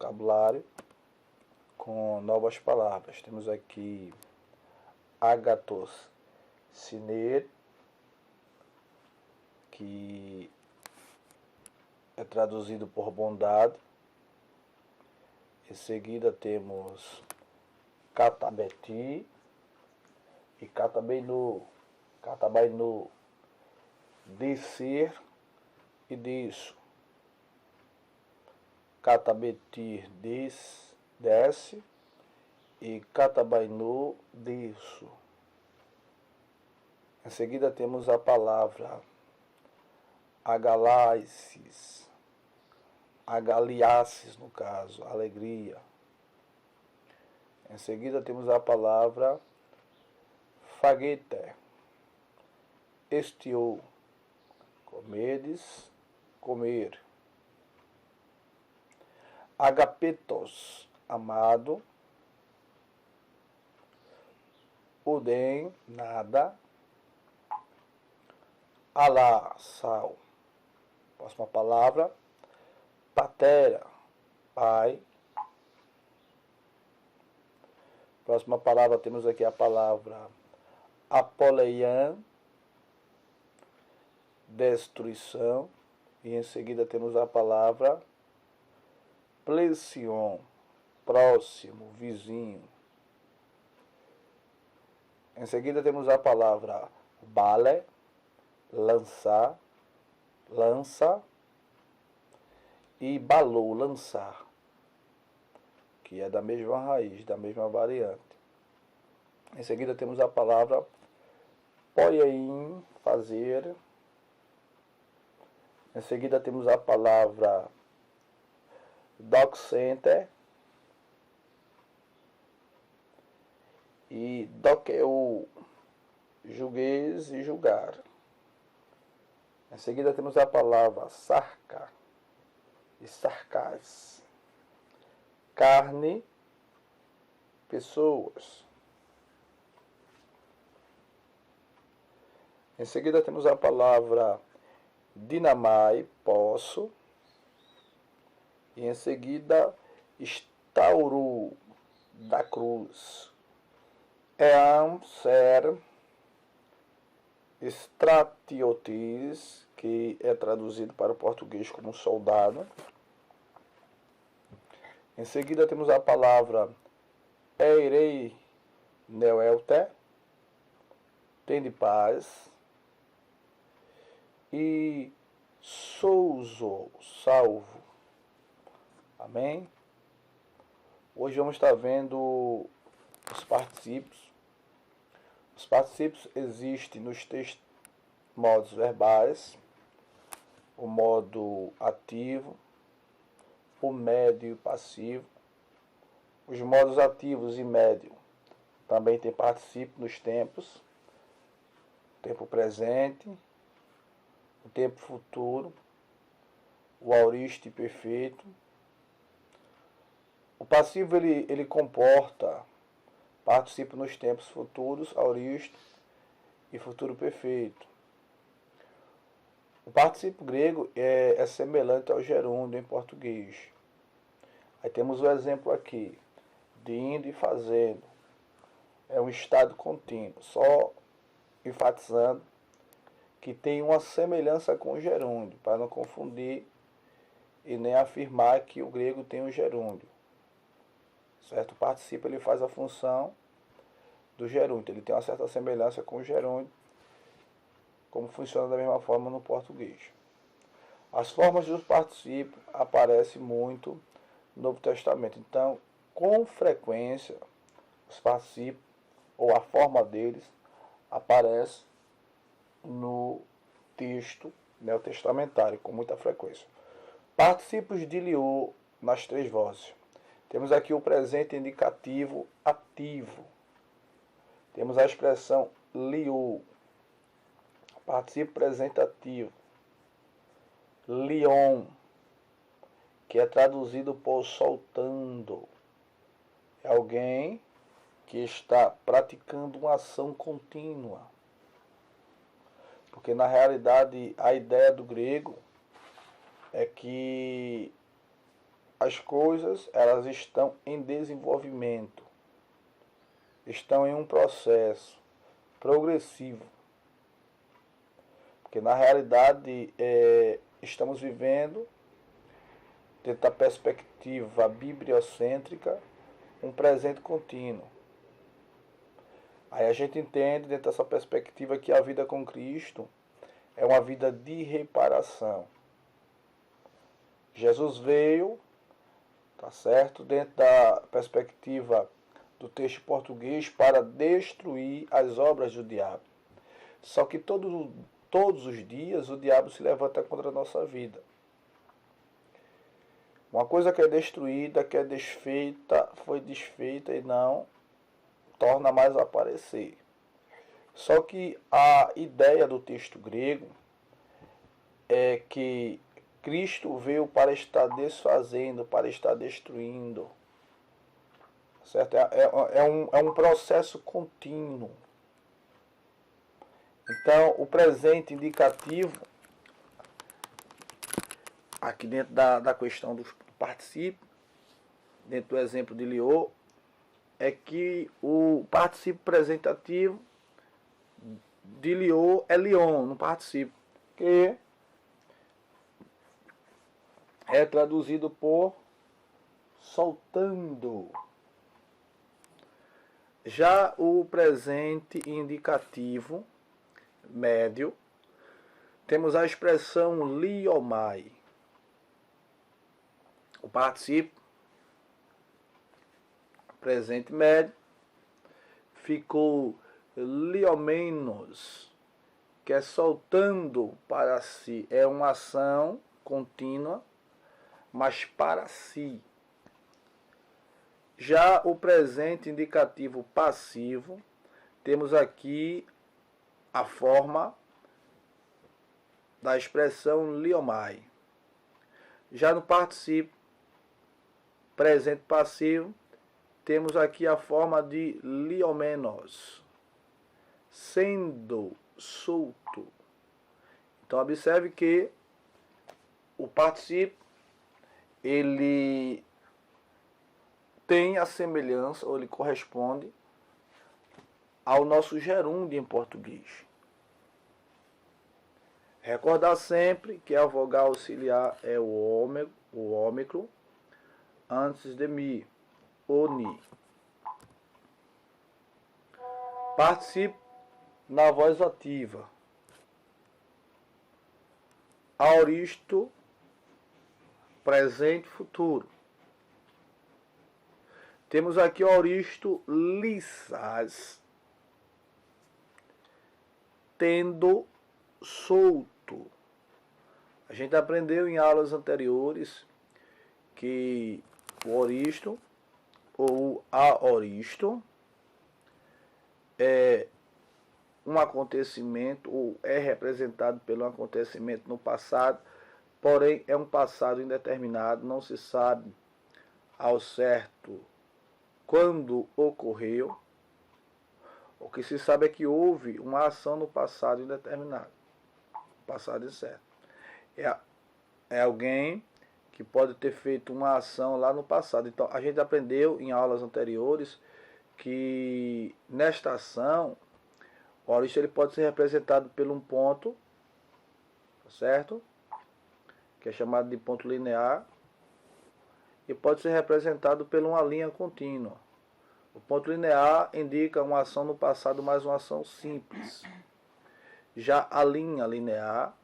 vocabulário com novas palavras. Temos aqui agathos siner, que é traduzido por bondade. Em seguida temos katabeti e katabainu. Katabainu, de ser e disso. Katabetir, desce, e katabainu, disso. Em seguida temos a palavra agaliaces, no caso, alegria. Em seguida temos a palavra fagete, estio, comedes, comer. Agapetos, amado. Udem, nada. Alá, sal. Próxima palavra, patera, pai. Próxima palavra, temos aqui a palavra apoleian, destruição. E em seguida temos a palavra plesion, próximo, vizinho. Em seguida temos a palavra bale, lançar, lança, e balou, lançar, que é da mesma raiz, da mesma variante. Em seguida temos a palavra poiein, fazer. Em seguida temos a palavra doxente e doqueu, julgueis e julgar. Em seguida temos a palavra sarca e sarcas, carne, pessoas. Em seguida temos a palavra dinamai, posso. E em seguida, estauro, da cruz. Eam, ser. Stratiotis, que é traduzido para o português como soldado. Em seguida temos a palavra eirei neuelte, tem de paz. E souzo, salvo. Amém? Hoje vamos estar vendo os particípios. Os particípios existem nos três modos verbais: o modo ativo, o médio e o passivo. Os modos ativos e médio também tem particípio nos tempos: tempo presente, o tempo futuro, o aoriste perfeito. O passivo ele comporta particípio nos tempos futuros, aoriste e futuro perfeito. O particípio grego é semelhante ao gerúndio em português. Aí temos o exemplo aqui, de indo e fazendo. É um estado contínuo, só enfatizando que tem uma semelhança com o gerúndio, para não confundir e nem afirmar que o grego tem um gerúndio. Certo? O particípio ele faz a função do gerúndio, ele tem uma certa semelhança com o gerúndio, como funciona da mesma forma no português. As formas dos particípios aparecem muito no Novo Testamento, então, com frequência, os particípios, ou a forma deles, aparece no texto neotestamentário, com muita frequência. Particípios de liô nas três vozes. Temos aqui o presente indicativo ativo. Temos a expressão liô, particípio presente ativo. Lion, que é traduzido por soltando. É alguém que está praticando uma ação contínua. Porque na realidade a ideia do grego é que as coisas elas estão em desenvolvimento, estão em um processo progressivo, porque na realidade estamos vivendo, dentro da perspectiva bibliocêntrica, um presente contínuo. Aí a gente entende, dentro dessa perspectiva, que a vida com Cristo é uma vida de reparação. Jesus veio, tá certo, dentro da perspectiva do texto português, para destruir as obras do diabo. Só que todos os dias o diabo se levanta contra a nossa vida. Uma coisa que é destruída, que é desfeita, foi desfeita e não torna mais a aparecer. Só que a ideia do texto grego é que Cristo veio para estar desfazendo, para estar destruindo. Certo? É um processo contínuo. Então, o presente indicativo, aqui dentro da questão do particípio, dentro do exemplo de Liô, é que o particípio presentativo de Liô é Lion, no particípio, que é traduzido por soltando. Já o presente indicativo médio, temos a expressão liomai. O particípio presente médio ficou liomenos, que é soltando para si. É uma ação contínua, mas para si. Já o presente indicativo passivo, temos aqui a forma da expressão liomai. Já no particípio presente passivo, temos aqui a forma de liomenos, sendo solto. Então observe que o particípio ele tem a semelhança, ou ele corresponde ao nosso gerúndio em português. Recordar sempre que a vogal auxiliar é o ômicron antes de mi, o ni. Participe na voz ativa. Aoristo, presente, futuro. Temos aqui o aoristo lissas, tendo solto. A gente aprendeu em aulas anteriores que o aoristo ou aoristo é um acontecimento, ou é representado pelo acontecimento no passado, porém é um passado indeterminado, não se sabe ao certo quando ocorreu. O que se sabe é que houve uma ação no passado indeterminado, passado incerto. É alguém que pode ter feito uma ação lá no passado. Então a gente aprendeu em aulas anteriores que nesta ação o aoristo ele pode ser representado por um ponto, certo? Que é chamado de ponto linear, e pode ser representado por uma linha contínua. O ponto linear indica uma ação no passado mais uma ação simples. Já a linha linear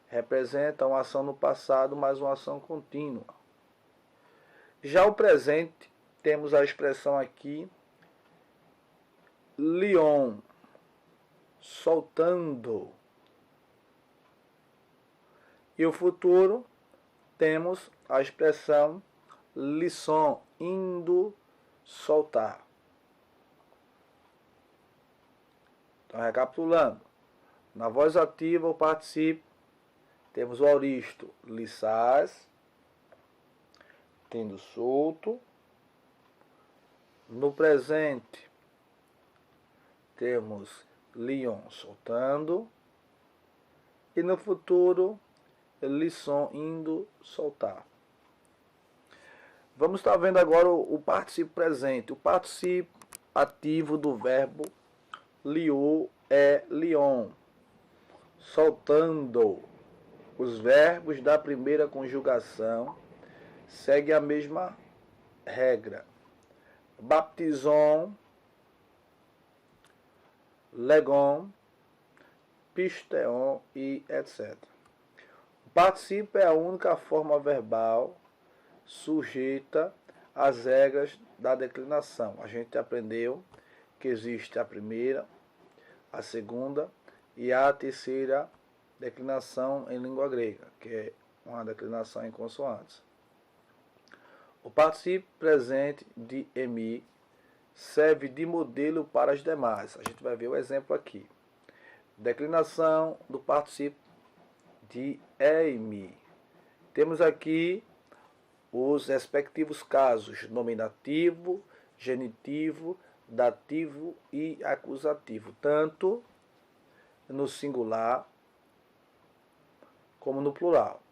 representa uma ação no passado mais uma ação contínua. Já o presente, temos a expressão aqui lion, soltando. E o futuro, temos a expressão lisson, indo soltar. Então, recapitulando, na voz ativa, o particípio, temos o aoristo lissás, tendo solto. No presente, temos lion, soltando. E no futuro, lisson, indo soltar. Vamos estar vendo agora o particípio presente. O particípio ativo do verbo liou é lion. Soltando. Os verbos da primeira conjugação seguem a mesma regra. Baptizon, legon, pisteon e etc. O particípio é a única forma verbal sujeita às regras da declinação. A gente aprendeu que existe a primeira, a segunda e a terceira declinação em língua grega, que é uma declinação em consoantes. O particípio presente de emi serve de modelo para as demais. A gente vai ver o exemplo aqui. Declinação do particípio de emi. Temos aqui os respectivos casos: nominativo, genitivo, dativo e acusativo, tanto no singular como no plural.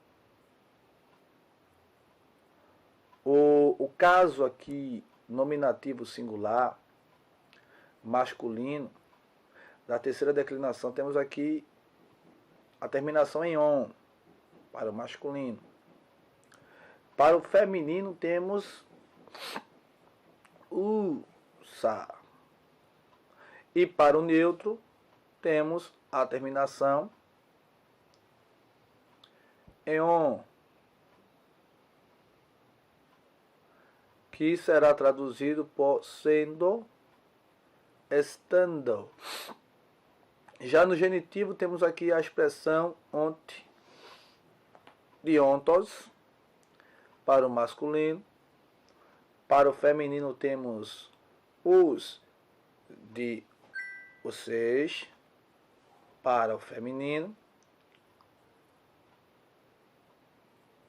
O caso aqui, nominativo singular, masculino, da terceira declinação, temos aqui a terminação em on, para o masculino. Para o feminino, temos usa. E para o neutro, temos a terminação em on, que será traduzido por sendo, estando. Já no genitivo temos aqui a expressão ont, de ontos, para o masculino. Para o feminino temos os, de vocês, para o feminino.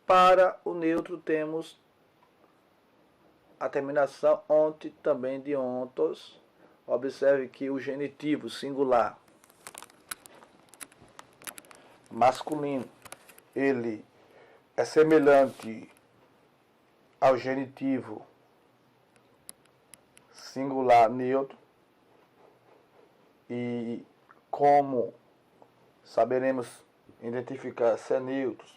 Para o neutro temos a terminação ont, também de ontos. Observe que o genitivo singular masculino, ele é semelhante ao genitivo singular neutro. E como saberemos identificar se é neutro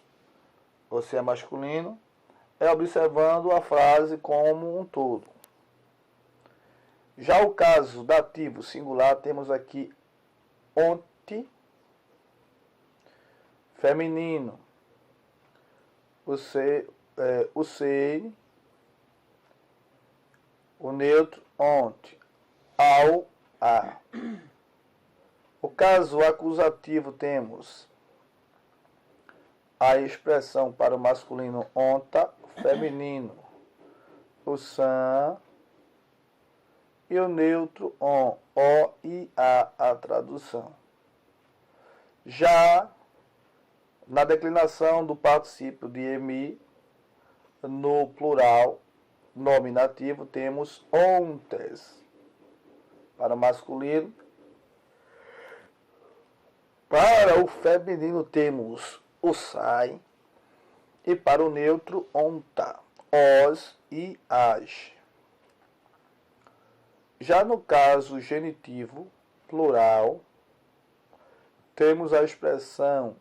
ou se é masculino, é observando a frase como um todo. Já o caso dativo singular, temos aqui onte, feminino, o sei, o neutro onte, ao, a. O caso acusativo, temos a expressão para o masculino onta, feminino o san e o neutro on, o e a tradução. Já na declinação do particípio de emi, no plural nominativo, temos ontes para o masculino. Para o feminino temos o sai e para o neutro onta, os e as. Já no caso genitivo plural, temos a expressão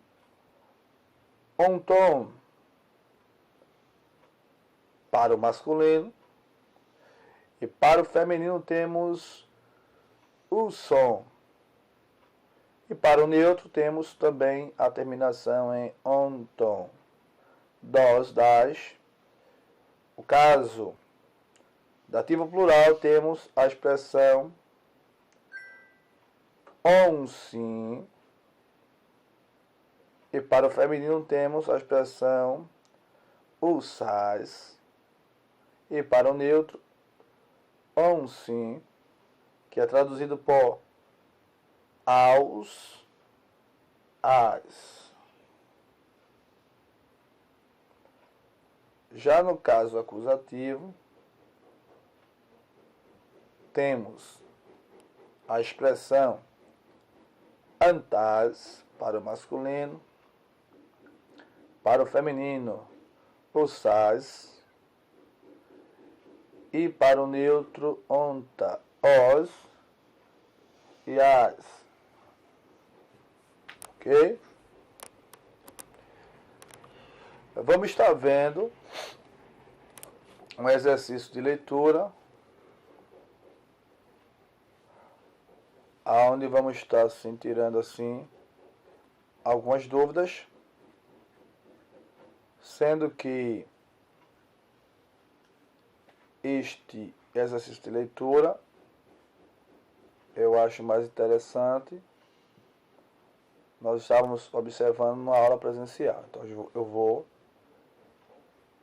onton para o masculino e para o feminino temos o som. E para o neutro temos também a terminação em onton, dos, das. O caso dativo plural, temos a expressão onsim. E para o feminino temos a expressão usais. E para o neutro, onsim, que é traduzido por aos, as. Já no caso acusativo, temos a expressão antas para o masculino, para o feminino, usais, E para o neutro, onta, os e as. Ok? Vamos estar vendo um exercício de leitura, onde vamos estar assim, tirando assim algumas dúvidas, sendo que este exercício de leitura eu acho mais interessante. Nós estávamos observando uma aula presencial, então eu vou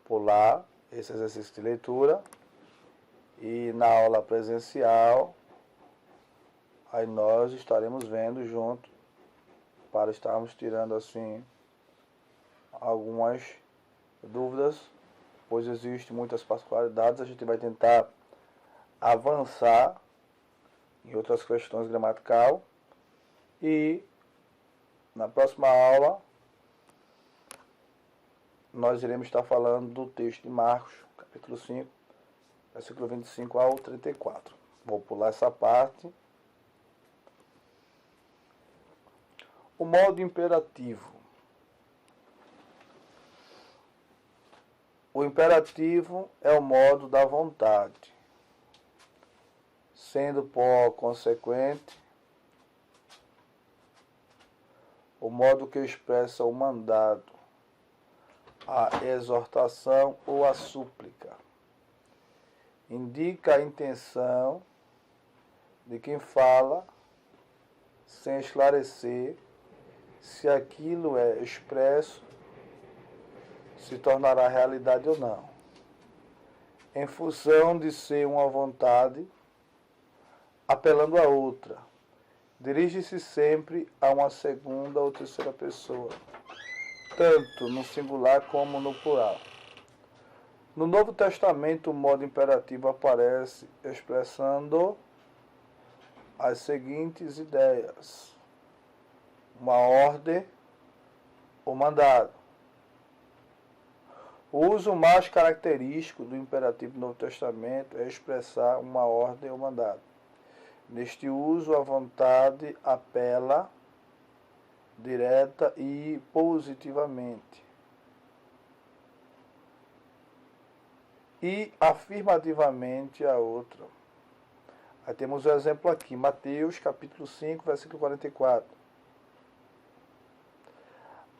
pular esse exercício de leitura e na aula presencial aí nós estaremos vendo junto para estarmos tirando assim algumas dúvidas, pois existem muitas particularidades. A gente vai tentar avançar em outras questões gramatical e na próxima aula nós iremos estar falando do texto de Marcos, capítulo 5, versículo 25 ao 34. Vou pular essa parte. O modo imperativo. O imperativo é o modo da vontade, sendo por consequente o modo que expressa o mandado, a exortação ou a súplica. Indica a intenção de quem fala, sem esclarecer se aquilo é expresso, se tornará realidade ou não. Em função de ser uma vontade, apelando a outra, dirige-se sempre a uma segunda ou terceira pessoa, tanto no singular como no plural. No Novo Testamento, o modo imperativo aparece expressando as seguintes ideias: uma ordem ou mandado. O uso mais característico do imperativo do Novo Testamento é expressar uma ordem ou mandado. Neste uso, a vontade apela direta e positivamente e afirmativamente a outra. Aí temos o exemplo aqui, Mateus capítulo 5, versículo 44.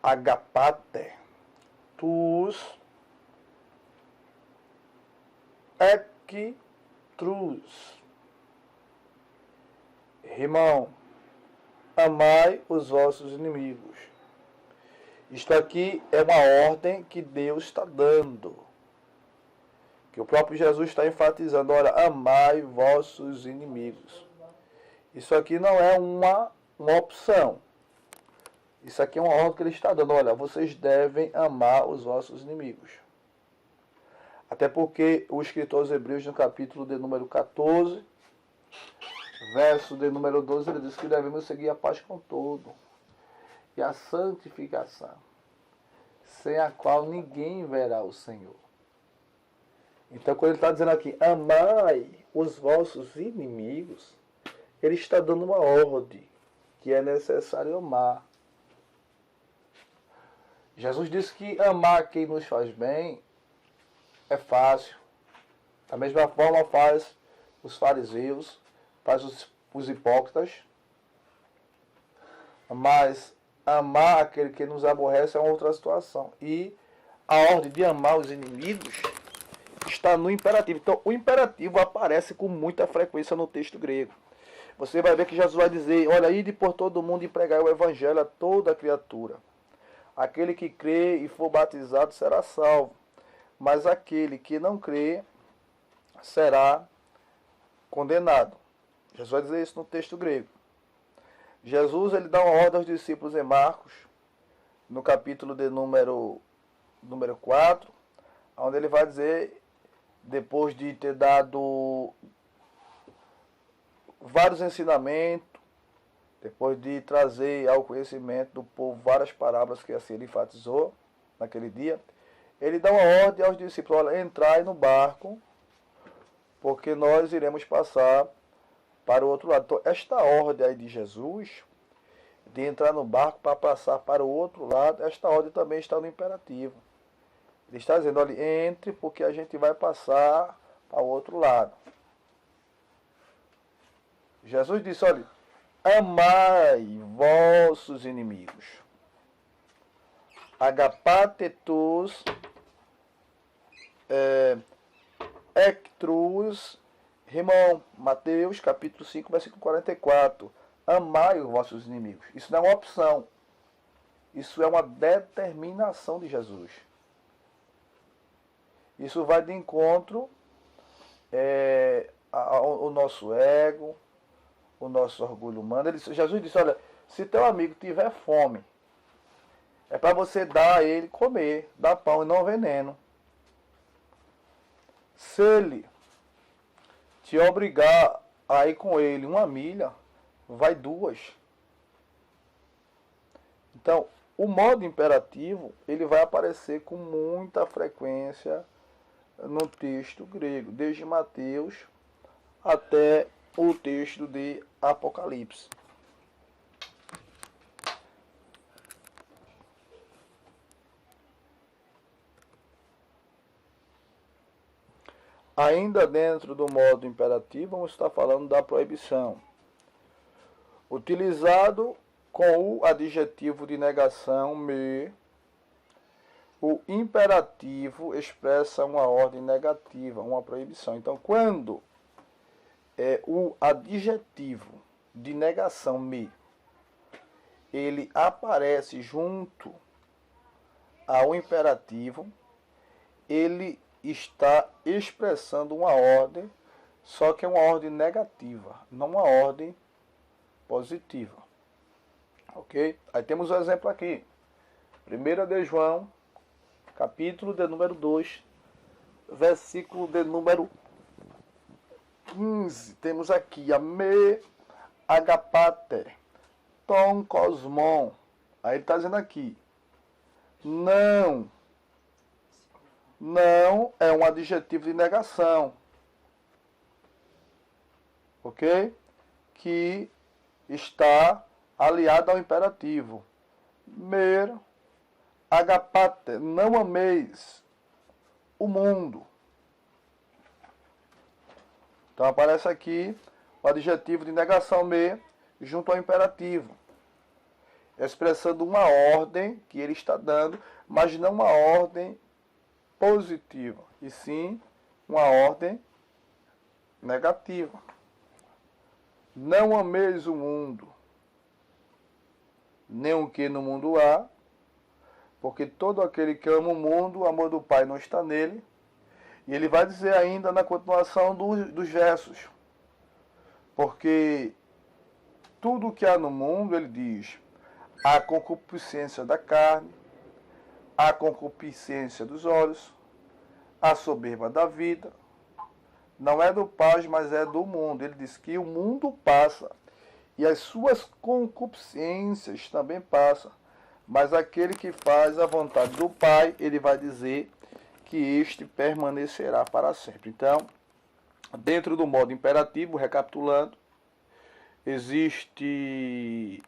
Agapate, tuus equitrus. Irmão, amai os vossos inimigos. Isto aqui é uma ordem que Deus está dando, que o próprio Jesus está enfatizando. Olha, amai vossos inimigos. Isso aqui não é uma opção. Isso aqui é uma ordem que ele está dando. Olha, vocês devem amar os vossos inimigos. Até porque o escritor aos Hebreus, no capítulo de número 14, verso de número 12, ele diz que devemos seguir a paz com todo e a santificação, sem a qual ninguém verá o Senhor. Então, quando ele está dizendo aqui, amai os vossos inimigos, ele está dando uma ordem que é necessário amar. Jesus disse que amar quem nos faz bem é fácil. Da mesma forma faz os fariseus, faz os hipócritas. Mas amar aquele que nos aborrece é uma outra situação. E a ordem de amar os inimigos está no imperativo. Então, o imperativo aparece com muita frequência no texto grego. Você vai ver que Jesus vai dizer, olha, ide por todo mundo e pregai o evangelho a toda criatura. Aquele que crê e for batizado será salvo, mas aquele que não crê será condenado. Jesus vai dizer isso no texto grego. Jesus ele dá uma ordem aos discípulos em Marcos, no capítulo de número 4, onde ele vai dizer, depois de ter dado vários ensinamentos, depois de trazer ao conhecimento do povo várias parábolas que assim ele enfatizou naquele dia, ele dá uma ordem aos discípulos, olha, entrai no barco porque nós iremos passar para o outro lado. Então, esta ordem aí de Jesus, de entrar no barco para passar para o outro lado, esta ordem também está no imperativo. Ele está dizendo, olha, entre porque a gente vai passar para o outro lado. Jesus disse, olha, amai vossos inimigos. Agapatetus ectrus rimão. Mateus capítulo 5, versículo 44. Amai os vossos inimigos. Isso não é uma opção. Isso é uma determinação de Jesus. Isso vai de encontro ao nosso ego, o nosso orgulho humano. Jesus disse, olha, se teu amigo tiver fome, é para você dar a ele comer, dar pão e não veneno. Se ele te obrigar a ir com ele 1 milha, vai 2. Então, o modo imperativo, ele vai aparecer com muita frequência no texto grego, desde Mateus até o texto de Apocalipse. Ainda dentro do modo imperativo, vamos estar falando da proibição. Utilizado com o adjetivo de negação me, o imperativo expressa uma ordem negativa, uma proibição. Então, quando o adjetivo de negação me, ele aparece junto ao imperativo, ele está expressando uma ordem, só que é uma ordem negativa, não uma ordem positiva. Ok? Aí temos um exemplo aqui. 1 de João, capítulo de número 2, versículo de número 15. Temos aqui a me agapate, ton cosmon. Aí ele está dizendo aqui, não é um adjetivo de negação, ok? Que está aliado ao imperativo. Mer agapate, não ameis o mundo. Então aparece aqui o adjetivo de negação me junto ao imperativo, expressando uma ordem que ele está dando, mas não uma ordem positiva, e sim uma ordem negativa. Não ameis o mundo, nem o que no mundo há, porque todo aquele que ama o mundo, o amor do Pai não está nele. E ele vai dizer ainda na continuação dos versos, porque tudo o que há no mundo, ele diz, a concupiscência da carne, a concupiscência dos olhos, a soberba da vida, não é do Pai, mas é do mundo. Ele diz que o mundo passa e as suas concupiscências também passam, mas aquele que faz a vontade do Pai, ele vai dizer que este permanecerá para sempre. Então, dentro do modo imperativo, recapitulando, existe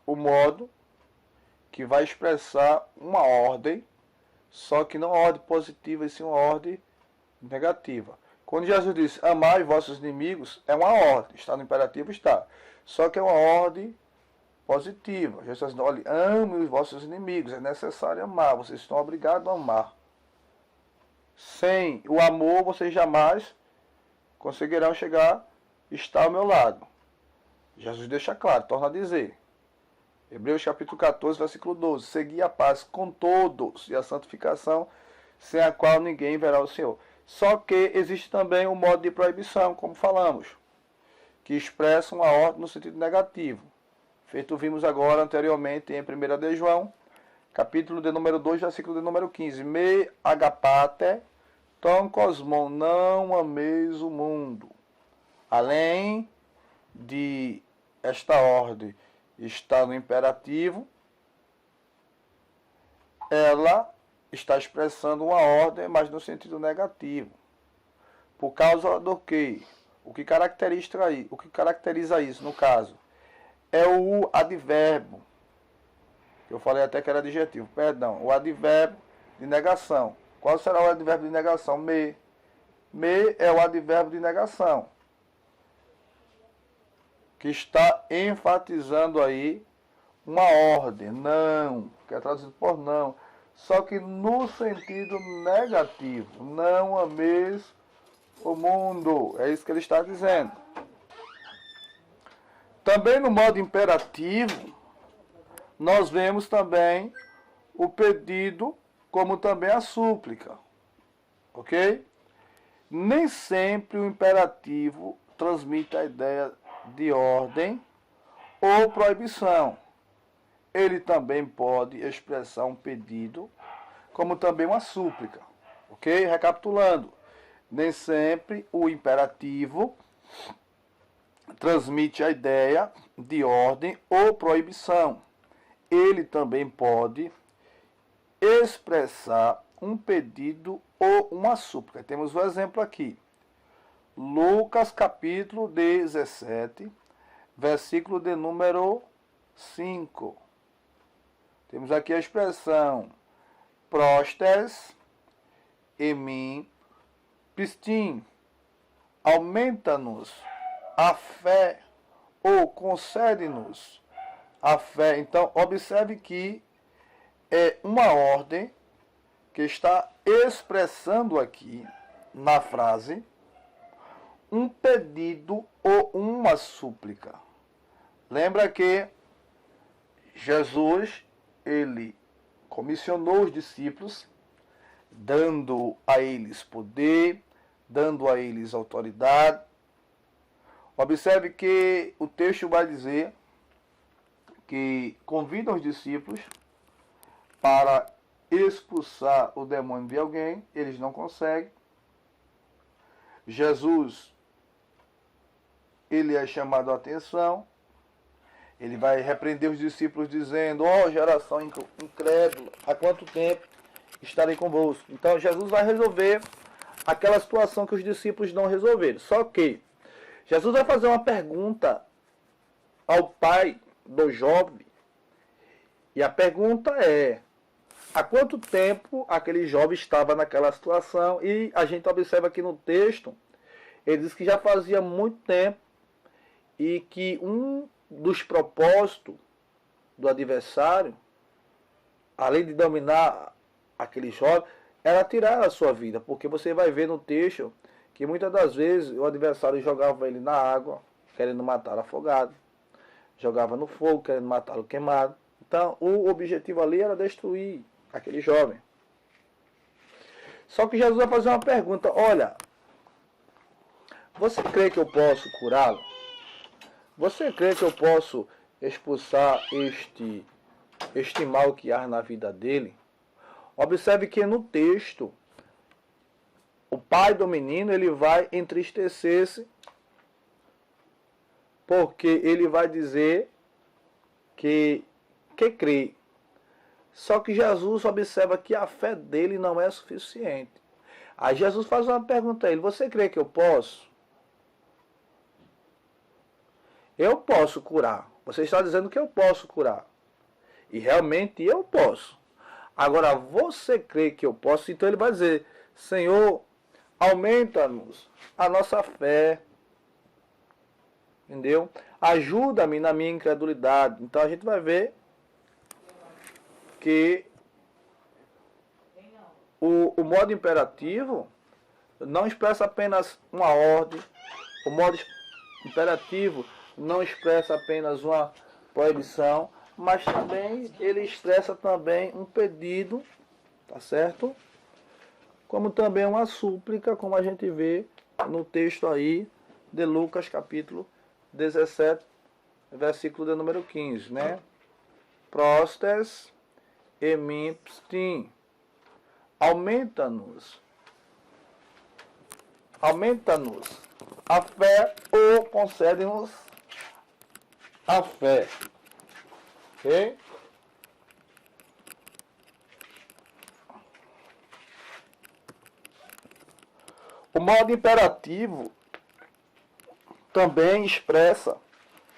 o modo que vai expressar uma ordem, só que não uma ordem positiva, e sim uma ordem negativa. Quando Jesus diz, amai vossos inimigos, é uma ordem, está no imperativo, está. Só que é uma ordem positiva. Jesus está dizendo, olha, ame os vossos inimigos, é necessário amar, vocês estão obrigados a amar. Sem o amor, vocês jamais conseguirão chegar, estar ao meu lado. Jesus deixa claro, torna a dizer. Hebreus capítulo 14, versículo 12. Segui a paz com todos e a santificação, sem a qual ninguém verá o Senhor. Só que existe também um modo de proibição, como falamos, que expressa uma ordem no sentido negativo. Feito vimos agora anteriormente em 1 de João, capítulo de número 2, versículo de número 15. Me agapate, ton cosmon, não ameis o mundo. Além de esta ordem estar no imperativo, ela está expressando uma ordem, mas no sentido negativo. Por causa do quê? O que caracteriza isso, no caso, é o advérbio. Eu falei até que era adjetivo, perdão. O advérbio de negação. Qual será o advérbio de negação? Me. Me é o advérbio de negação, que está enfatizando aí uma ordem, não, que é traduzido por não, só que no sentido negativo. Não ameis o mundo, é isso que ele está dizendo. Também no modo imperativo, nós vemos também o pedido, como também a súplica, ok? Nem sempre o imperativo transmite a ideia de ordem ou proibição. Ele também pode expressar um pedido, como também uma súplica, ok? Recapitulando, nem sempre o imperativo transmite a ideia de ordem ou proibição. Ele também pode expressar um pedido ou uma súplica. Temos um exemplo aqui. Lucas capítulo 17, versículo de número 5. Temos aqui a expressão prostes emin pistim. Aumenta-nos a fé ou concede-nos a fé. Então, observe que é uma ordem que está expressando aqui na frase um pedido ou uma súplica. Lembra que Jesus, ele comissionou os discípulos, dando a eles poder, dando a eles autoridade. Observe que o texto vai dizer que convida os discípulos para expulsar o demônio de alguém, eles não conseguem. Jesus, ele é chamado a atenção, ele vai repreender os discípulos dizendo: ó, geração incrédula, há quanto tempo estarei convosco? Então Jesus vai resolver aquela situação que os discípulos não resolveram. Só que Jesus vai fazer uma pergunta ao pai do jovem, e a pergunta é: há quanto tempo aquele jovem estava naquela situação? E a gente observa aqui no texto, ele diz que já fazia muito tempo e que um dos propósitos do adversário, além de dominar aquele jovem, era tirar a sua vida. Porque você vai ver no texto que muitas das vezes o adversário jogava ele na água, querendo matá-lo afogado, jogava no fogo, querendo matá-lo queimado. Então o objetivo ali era destruir aquele jovem. Só que Jesus vai fazer uma pergunta: olha, você crê que eu posso curá-lo? Você crê que eu posso expulsar este mal que há na vida dele? Observe que no texto, o pai do menino, ele vai entristecer-se, porque ele vai dizer que crê. Só que Jesus observa que a fé dele não é suficiente. Aí Jesus faz uma pergunta a ele: você crê que eu posso? Eu posso curar. Você está dizendo que eu posso curar. E realmente eu posso. Agora, você crê que eu posso? Então ele vai dizer: Senhor, aumenta-nos a nossa fé. Entendeu? Ajuda-me na minha incredulidade. Então a gente vai ver que o modo imperativo não expressa apenas uma ordem. O modo imperativo não expressa apenas uma proibição, mas também ele expressa também um pedido, tá certo? Como também uma súplica, como a gente vê no texto aí de Lucas capítulo 17, versículo de número 15, né? Prostes emin pistim. Aumenta-nos a fé ou concede-nos a fé. Ok? O modo imperativo também expressa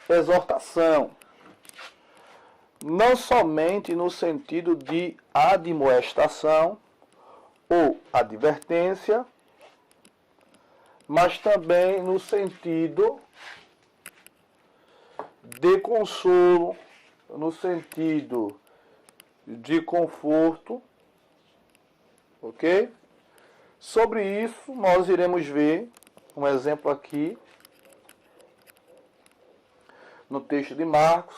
exortação, não somente no sentido de admoestação ou advertência, mas também no sentido de consolo, no sentido de conforto, ok? Sobre isso, nós iremos ver um exemplo aqui no texto de Marcos,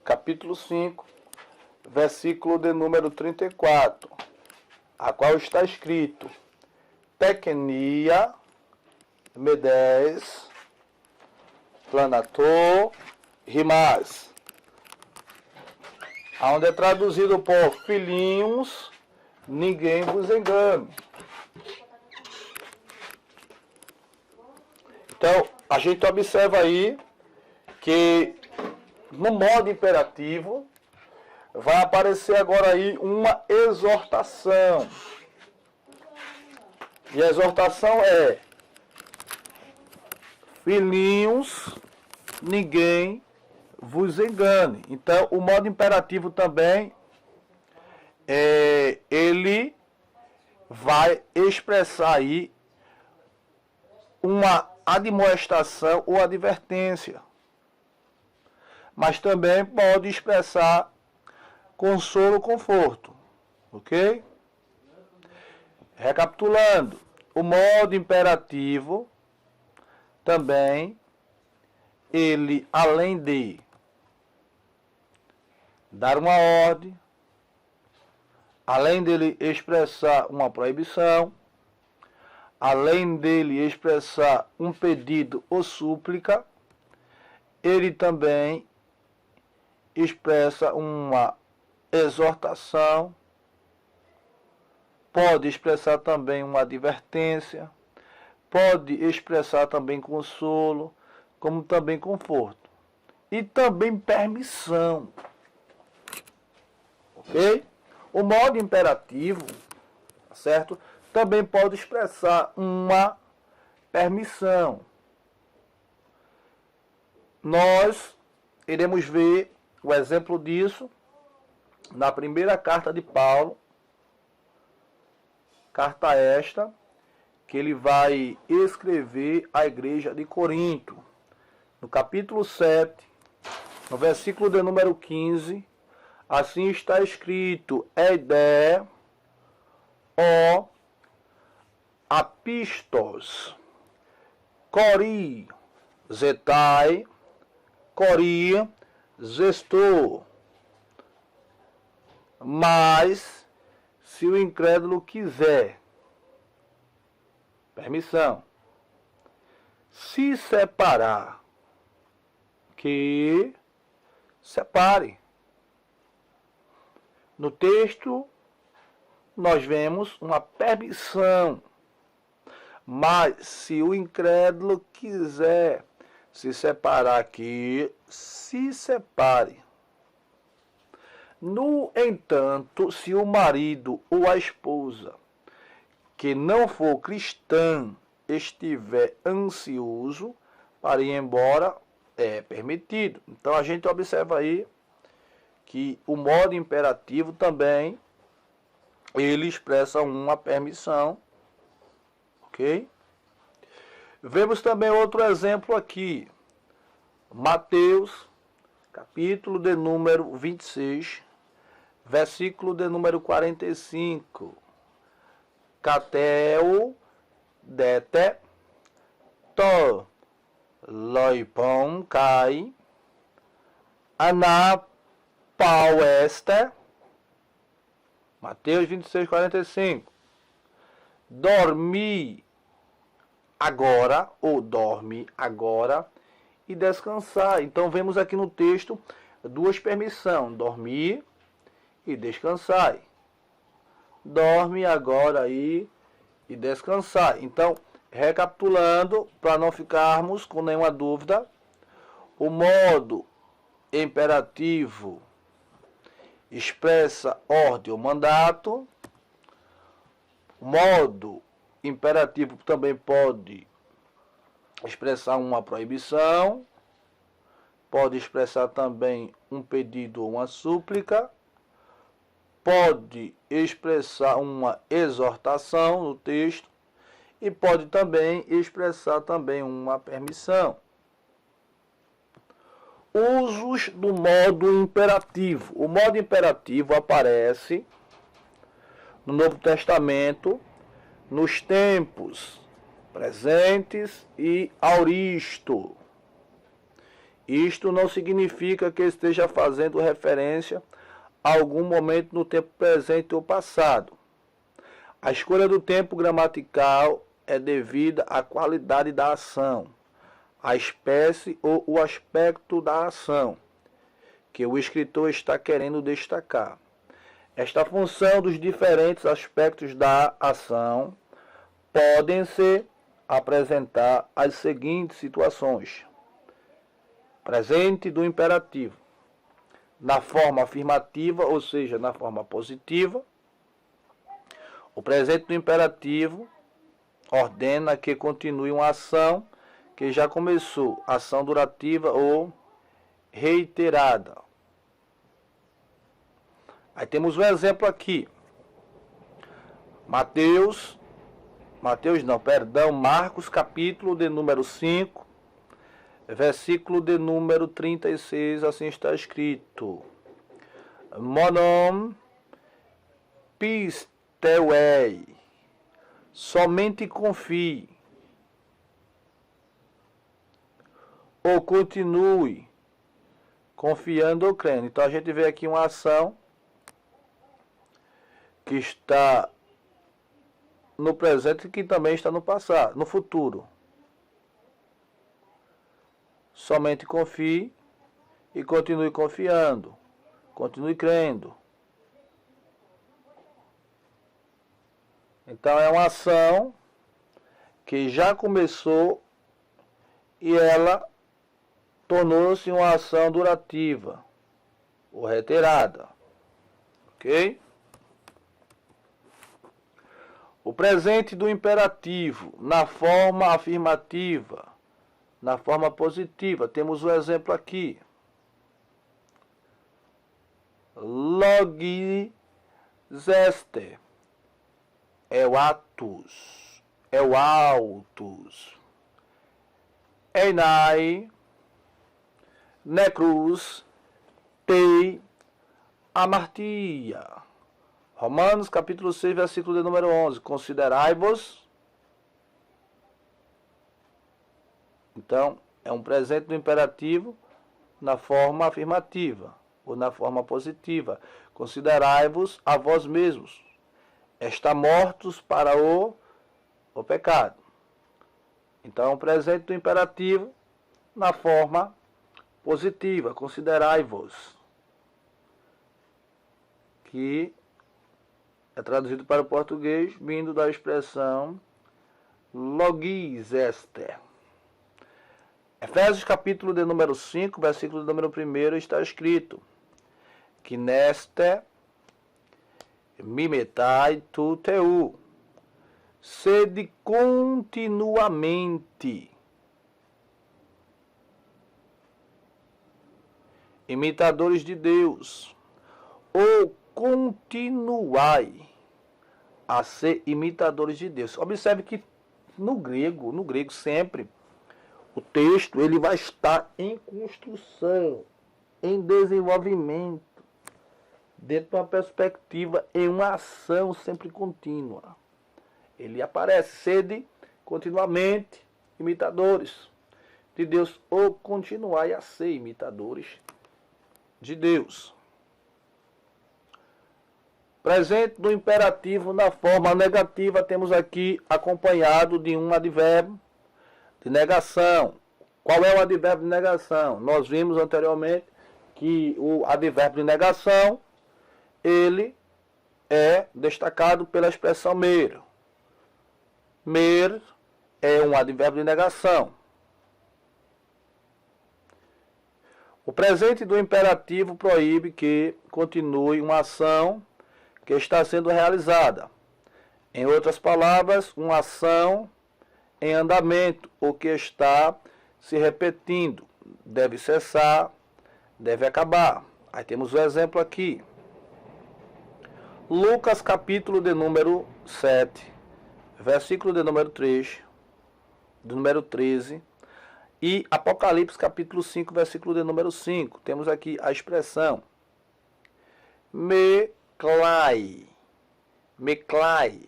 capítulo 5, versículo de número 34, a qual está escrito: Tekenia, medes, planator, rimas, onde é traduzido por filhinhos, ninguém vos engane. Então, a gente observa aí que no modo imperativo vai aparecer agora aí uma exortação. E a exortação é: filhinhos, ninguém vos engane. Então, o modo imperativo também ele vai expressar aí uma admoestação ou advertência, mas também pode expressar consolo, conforto, ok? Recapitulando, o modo imperativo também, ele, além de dar uma ordem, além dele expressar uma proibição, além dele expressar um pedido ou súplica, ele também expressa uma exortação, pode expressar também uma advertência, pode expressar também consolo, como também conforto. E também permissão. Ok? O modo imperativo, certo? Também pode expressar uma permissão. Nós iremos ver o exemplo disso na primeira carta de Paulo, carta esta, que ele vai escrever à igreja de Corinto, no capítulo 7, no versículo de número 15, assim está escrito: Eide, o apistos, cori, zetai, cori, zestou. Mas, se o incrédulo quiser, permissão, se separar, que separe. No texto, nós vemos uma permissão, mas se o incrédulo quiser se separar, que se separe. No entanto, se o marido ou a esposa, que não for cristã, estiver ansioso para ir embora, é permitido. Então a gente observa aí que o modo imperativo também, ele expressa uma permissão, ok? Vemos também outro exemplo aqui, Mateus, capítulo de número 26, versículo de número 45. Cateu dete to loipon kai anapaueste. Mateus 26, 45. Dormi agora, ou dorme agora, e descansar. Então vemos aqui no texto duas permissões: dormir e descansar. Dorme agora aí e descansar. Então, recapitulando, para não ficarmos com nenhuma dúvida, o modo imperativo expressa ordem ou mandato. O modo imperativo também pode expressar uma proibição, pode expressar também um pedido ou uma súplica, pode expressar uma exortação no texto e pode também expressar também uma permissão. Usos do modo imperativo. O modo imperativo aparece no Novo Testamento nos tempos presentes e auristo. Isto não significa que esteja fazendo referência a algum momento no tempo presente ou passado. A escolha do tempo gramatical é devida à qualidade da ação, à espécie ou o aspecto da ação que o escritor está querendo destacar. Esta função dos diferentes aspectos da ação podem se apresentar as seguintes situações. Presente do imperativo. Na forma afirmativa, ou seja, na forma positiva, o presente do imperativo ordena que continue uma ação que já começou, ação durativa ou reiterada. Aí temos um exemplo aqui. Marcos, capítulo de número 5, versículo de número 36, assim está escrito. Monon pisteuei, somente confie, ou continue confiando ou crendo. Então a gente vê aqui uma ação que está no presente e que também está no passado, no futuro. Somente confie e continue confiando, continue crendo. Então é uma ação que já começou e ela tornou-se uma ação durativa ou reiterada. Ok? O presente do imperativo na forma afirmativa, na forma positiva. Temos um exemplo aqui. Logizeste é o atus, é o autos. Enai, necrus, tei, amartia. Romanos capítulo 6, versículo de número 11. Considerai-vos. Então, é um presente do imperativo na forma afirmativa ou na forma positiva. Considerai-vos a vós mesmos. Está mortos para o pecado. Então, é um presente do imperativo na forma positiva. Considerai-vos. Que é traduzido para o português, vindo da expressão logizeste. Efésios capítulo de número 5, versículo de número 1, está escrito que neste mimetai tu teu, sede continuamente imitadores de Deus, ou continuai a ser imitadores de Deus. Observe que no grego sempre, o texto ele vai estar em construção, em desenvolvimento, dentro de uma perspectiva, em uma ação sempre contínua. Ele aparece, sede continuamente imitadores de Deus, ou continuai a ser imitadores de Deus. Presente do imperativo na forma negativa, temos aqui acompanhado de um advérbio de negação. Qual é o advérbio de negação? Nós vimos anteriormente que o advérbio de negação, ele é destacado pela expressão mer. Mer é um advérbio de negação. O presente do imperativo proíbe que continue uma ação que está sendo realizada. Em outras palavras, uma ação em andamento, o que está se repetindo, deve cessar, deve acabar. Aí temos o exemplo aqui. Lucas capítulo de número 7, versículo de número 3, do número 13, e Apocalipse capítulo 5, versículo de número 5. Temos aqui a expressão meclai, meclai,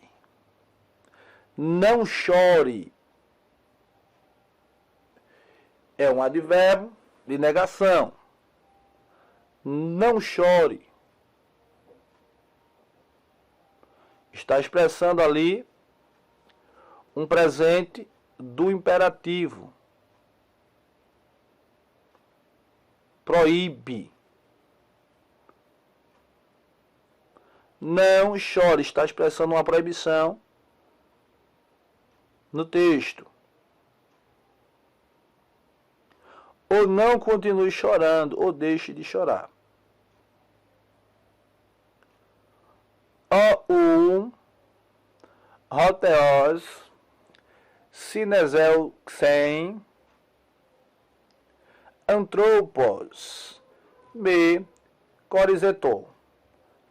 não chore. É um advérbio de negação. Não chore. Está expressando ali um presente do imperativo. Proíbe. Não chore. Está expressando uma proibição no texto. Ou não continue chorando, ou deixe de chorar. O Roteos, Cinezel Xen, Antropos, B, Corizetor.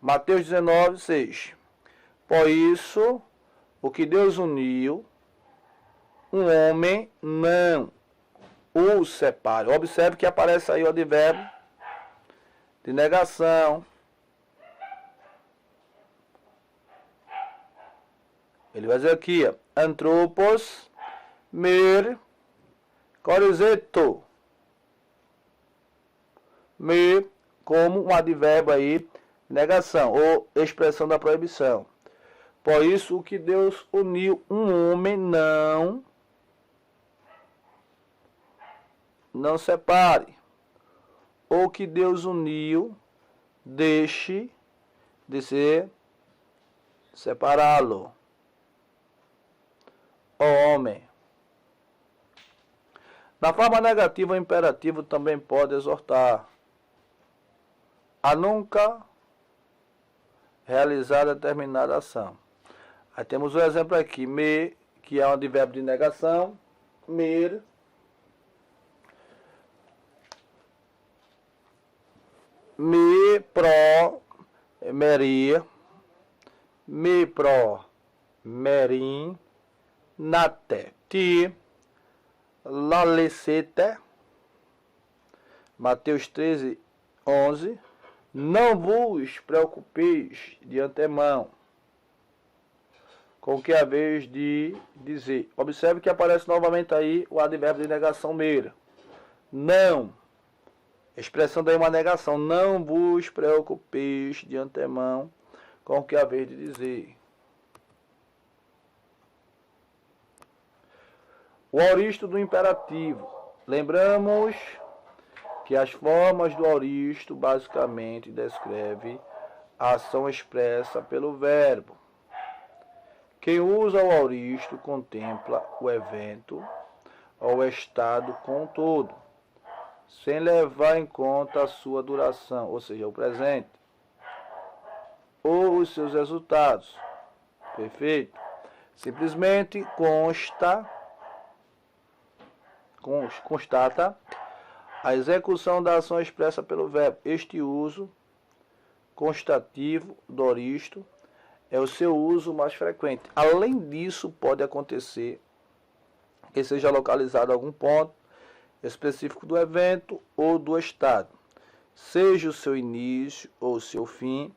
Mateus 19, 6. Por isso, o que Deus uniu, um homem não o separe. Observe que aparece aí o advérbio de negação. Ele vai dizer aqui, ó, antropos, mer, corizeto. Me, como um advérbio aí, negação, ou expressão da proibição. Por isso, o que Deus uniu, um homem não separe. O que Deus uniu, deixe de ser separá-lo. O homem. Na forma negativa, o imperativo também pode exortar a nunca realizar determinada ação. Aí temos o exemplo aqui, me, que é um advérbio de negação, mer, me pro merir, me pro merim, nate, ti, lalecete, Mateus 13, 11, não vos preocupeis de antemão com o que é a vez de dizer. Observe que aparece novamente aí o advérbio de negação meira. Não. Expressão daí uma negação. Não vos preocupeis de antemão com o que é a vez de dizer. O aoristo do imperativo. Lembramos que as formas do aoristo basicamente descreve a ação expressa pelo verbo. Quem usa o aoristo contempla o evento ou o estado com todo, sem levar em conta a sua duração, ou seja, o presente, ou os seus resultados. Perfeito? Simplesmente constata a execução da ação expressa pelo verbo. Este uso constativo do aoristo é o seu uso mais frequente. Além disso, pode acontecer que seja localizado algum ponto específico do evento ou do estado, seja o seu início ou o seu fim.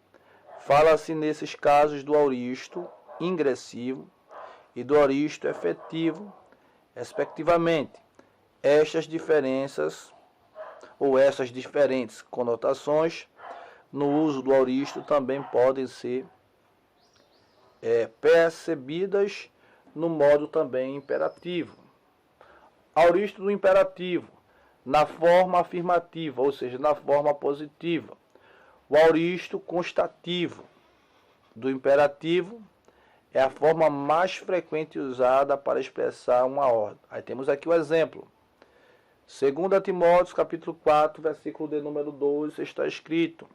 Fala-se nesses casos do aoristo ingressivo e do aoristo efetivo, respectivamente. Estas diferenças ou essas diferentes conotações no uso do aoristo também podem ser percebidas no modo também imperativo. Aoristo do imperativo, na forma afirmativa, ou seja, na forma positiva. O aoristo constativo do imperativo é a forma mais frequente usada para expressar uma ordem. Aí temos aqui o exemplo. 2 Timóteo, capítulo 4, versículo de número 12, está escrito: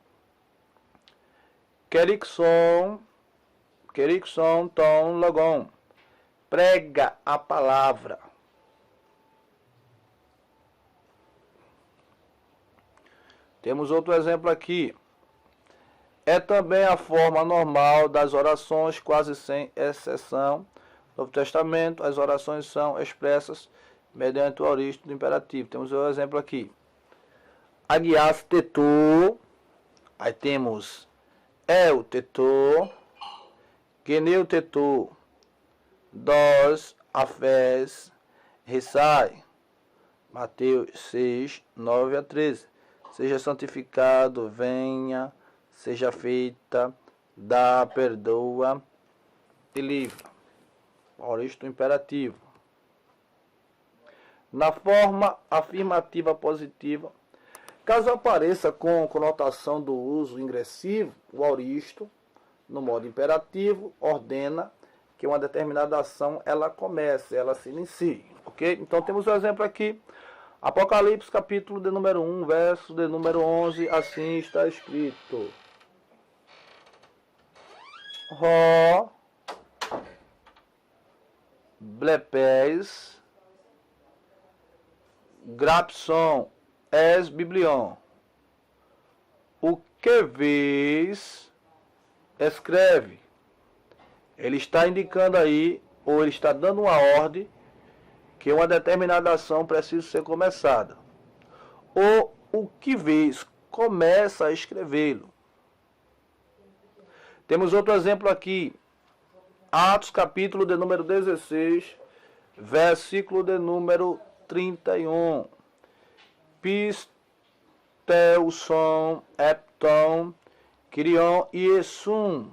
Kerikson ton logon. Prega a palavra. Temos outro exemplo aqui. É também a forma normal das orações, quase sem exceção. No Novo Testamento, as orações são expressas mediante o aoristo do imperativo. Temos o exemplo aqui. Agias tetor. Aí temos el tetor. Geneu tetor. Dos afés. Rissai. Mateus 6, 9 a 13. Seja santificado, venha, seja feita, dá, perdoa e livra. Aoristo imperativo. Na forma afirmativa positiva, caso apareça com conotação do uso ingressivo, o aoristo, no modo imperativo, ordena que uma determinada ação ela comece, ela se inicie. Ok? Então temos um exemplo aqui. Apocalipse, capítulo de número 1, verso de número 11, assim está escrito. Ro blepes grapson es biblion. O que vês, escreve. Ele está indicando aí, ou ele está dando uma ordem, que uma determinada ação precisa ser começada. Ou o que vês, começa a escrevê-lo. Temos outro exemplo aqui. Atos, capítulo de número 16, versículo de número 31. Pisteuson, epton, Kyrion e Essum.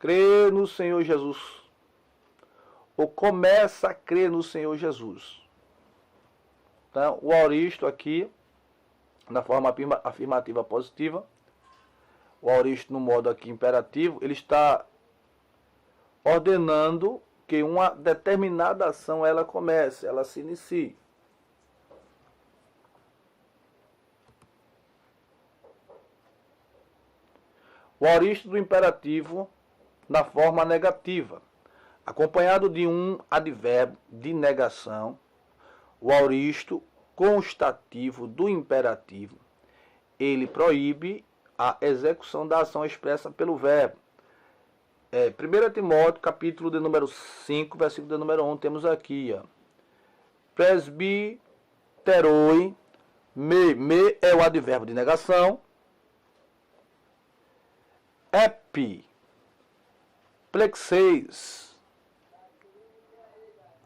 Crê no Senhor Jesus. Ou começa a crer no Senhor Jesus. Então, o aoristo aqui, na forma afirmativa positiva, o aoristo no modo aqui imperativo, ele está ordenando que uma determinada ação ela comece, ela se inicie. O aoristo do imperativo na forma negativa, acompanhado de um advérbio de negação, o aoristo constativo do imperativo, ele proíbe a execução da ação expressa pelo verbo. 1 Timóteo, capítulo de número 5, versículo de número 1, temos aqui, ó. Presbiteroi, me é o advérbio de negação. Epi, plexeis,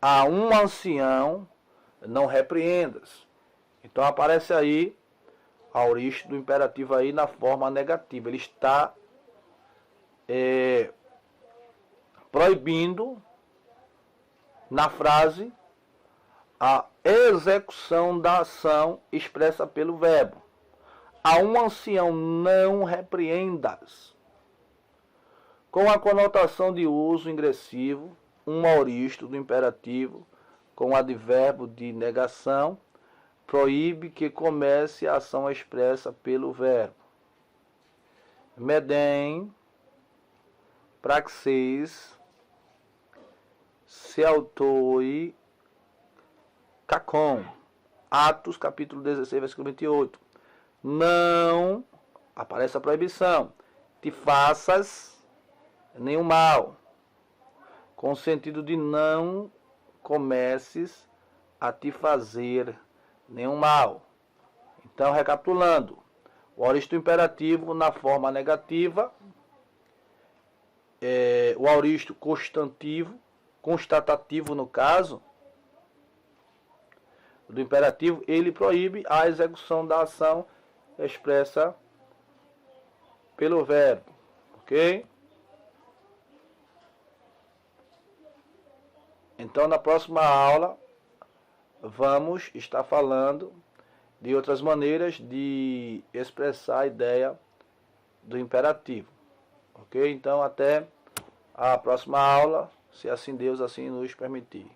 a um ancião não repreendas. Então aparece aí a aoristo do imperativo aí na forma negativa. Ele está proibindo na frase a execução da ação expressa pelo verbo. A um ancião não repreendas. Com a conotação de uso ingressivo, um aoristo do imperativo com o advérbio de negação proíbe que comece a ação expressa pelo verbo. Medem, praxis, seautoi, cacon. Atos, capítulo 16, versículo 28. Não, aparece a proibição, te faças nenhum mal, com o sentido de não comeces a te fazer nenhum mal. Então, recapitulando, o aoristo imperativo na forma negativa, o aoristo constatativo no caso, do imperativo, ele proíbe a execução da ação expressa pelo verbo, ok? Então, na próxima aula, vamos estar falando de outras maneiras de expressar a ideia do imperativo. Ok? Então, até a próxima aula, se assim Deus assim nos permitir.